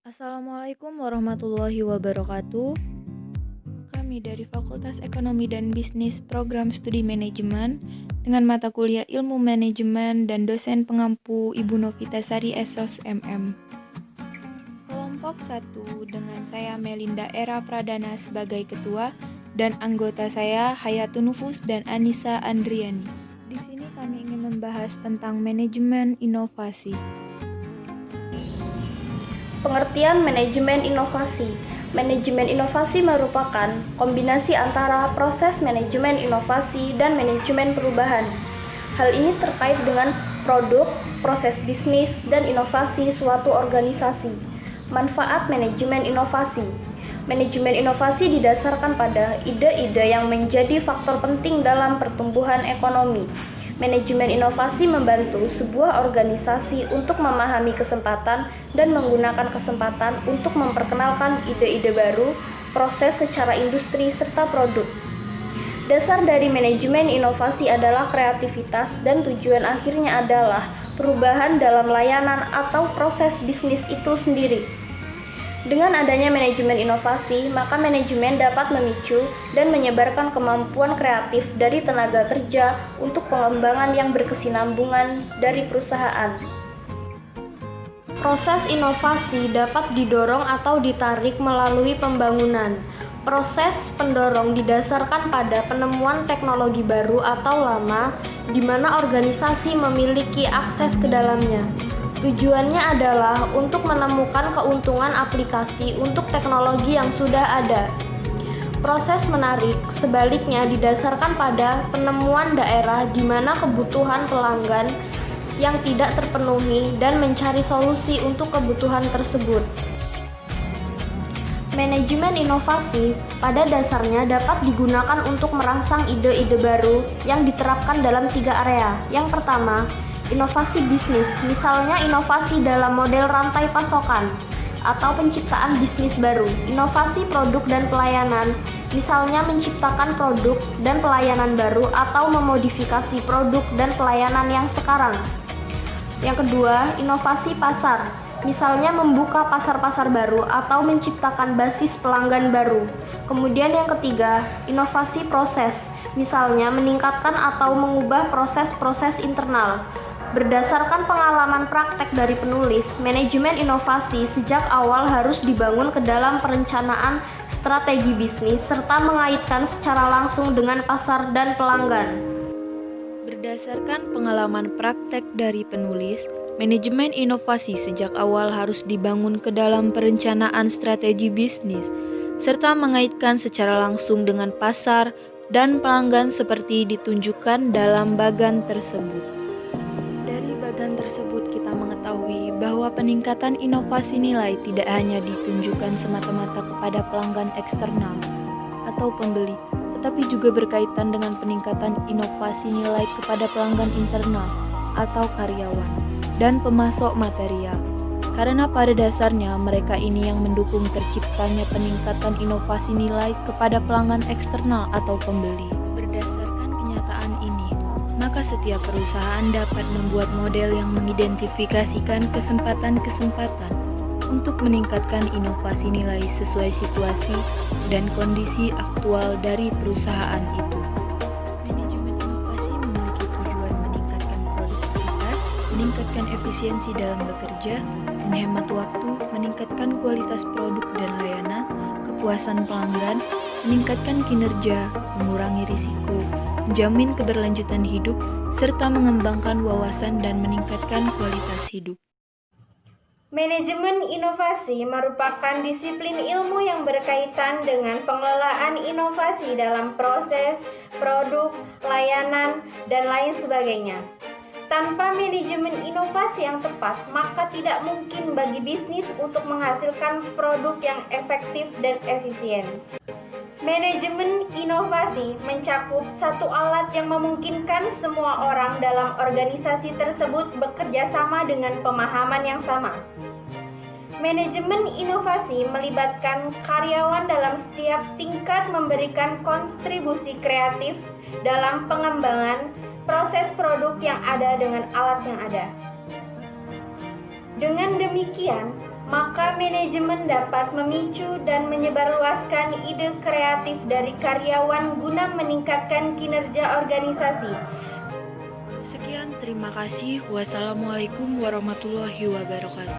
Assalamualaikum warahmatullahi wabarakatuh. Kami dari Fakultas Ekonomi dan Bisnis Program Studi Manajemen dengan mata kuliah Ilmu Manajemen dan dosen pengampu Ibu Novitasari Esos MM. Kelompok 1 dengan saya Melinda Era Pradana sebagai ketua dan anggota saya Hayatun Nufus dan Anissa Andriani. Di sini kami ingin membahas tentang manajemen inovasi. Pengertian manajemen inovasi. Manajemen inovasi merupakan kombinasi antara proses manajemen inovasi dan manajemen perubahan. Hal ini terkait dengan produk, proses bisnis, dan inovasi suatu organisasi. Manfaat manajemen inovasi. Manajemen inovasi didasarkan pada ide-ide yang menjadi faktor penting dalam pertumbuhan ekonomi. Manajemen inovasi membantu sebuah organisasi untuk memahami kesempatan dan menggunakan kesempatan untuk memperkenalkan ide-ide baru, proses secara industri, serta produk. Dasar dari manajemen inovasi adalah kreativitas dan tujuan akhirnya adalah perubahan dalam layanan atau proses bisnis itu sendiri. Dengan adanya manajemen inovasi, maka manajemen dapat memicu dan menyebarkan kemampuan kreatif dari tenaga kerja untuk pengembangan yang berkesinambungan dari perusahaan. Proses inovasi dapat didorong atau ditarik melalui pembangunan. Proses pendorong didasarkan pada penemuan teknologi baru atau lama, di mana organisasi memiliki akses ke dalamnya. Tujuannya adalah untuk menemukan keuntungan aplikasi untuk teknologi yang sudah ada. Proses menarik, sebaliknya, didasarkan pada penemuan daerah di mana kebutuhan pelanggan yang tidak terpenuhi dan mencari solusi untuk kebutuhan tersebut. Manajemen inovasi pada dasarnya dapat digunakan untuk merangsang ide-ide baru yang diterapkan dalam 3 area. Yang pertama, inovasi bisnis, misalnya inovasi dalam model rantai pasokan atau penciptaan bisnis baru. Inovasi produk dan pelayanan, misalnya menciptakan produk dan pelayanan baru atau memodifikasi produk dan pelayanan yang sekarang. Yang kedua, inovasi pasar, misalnya membuka pasar-pasar baru atau menciptakan basis pelanggan baru. Kemudian yang ketiga, inovasi proses, misalnya meningkatkan atau mengubah proses-proses internal. Berdasarkan pengalaman praktek dari penulis, manajemen inovasi sejak awal harus dibangun ke dalam perencanaan strategi bisnis serta mengaitkan secara langsung dengan pasar dan pelanggan. Berdasarkan pengalaman praktek dari penulis, manajemen inovasi sejak awal harus dibangun ke dalam perencanaan strategi bisnis serta mengaitkan secara langsung dengan pasar dan pelanggan seperti ditunjukkan dalam bagan tersebut. Tersebut kita mengetahui bahwa peningkatan inovasi nilai tidak hanya ditunjukkan semata-mata kepada pelanggan eksternal atau pembeli, tetapi juga berkaitan dengan peningkatan inovasi nilai kepada pelanggan internal atau karyawan dan pemasok material. Karena pada dasarnya mereka ini yang mendukung terciptanya peningkatan inovasi nilai kepada pelanggan eksternal atau pembeli. Maka setiap perusahaan dapat membuat model yang mengidentifikasikan kesempatan-kesempatan untuk meningkatkan inovasi nilai sesuai situasi dan kondisi aktual dari perusahaan itu. Manajemen inovasi memiliki tujuan meningkatkan produktivitas, meningkatkan efisiensi dalam bekerja, menghemat waktu, meningkatkan kualitas produk dan layanan, kepuasan pelanggan, meningkatkan kinerja, mengurangi risiko, menjamin keberlanjutan hidup, serta mengembangkan wawasan dan meningkatkan kualitas hidup. Manajemen inovasi merupakan disiplin ilmu yang berkaitan dengan pengelolaan inovasi dalam proses, produk, layanan, dan lain sebagainya. Tanpa manajemen inovasi yang tepat, maka tidak mungkin bagi bisnis untuk menghasilkan produk yang efektif dan efisien. Manajemen inovasi mencakup satu alat yang memungkinkan semua orang dalam organisasi tersebut bekerja sama dengan pemahaman yang sama. Manajemen inovasi melibatkan karyawan dalam setiap tingkat memberikan kontribusi kreatif dalam pengembangan proses produk yang ada dengan alat yang ada. Dengan demikian, maka manajemen dapat memicu dan menyebarluaskan ide kreatif dari karyawan guna meningkatkan kinerja organisasi. Sekian, terima kasih. Wassalamualaikum warahmatullahi wabarakatuh.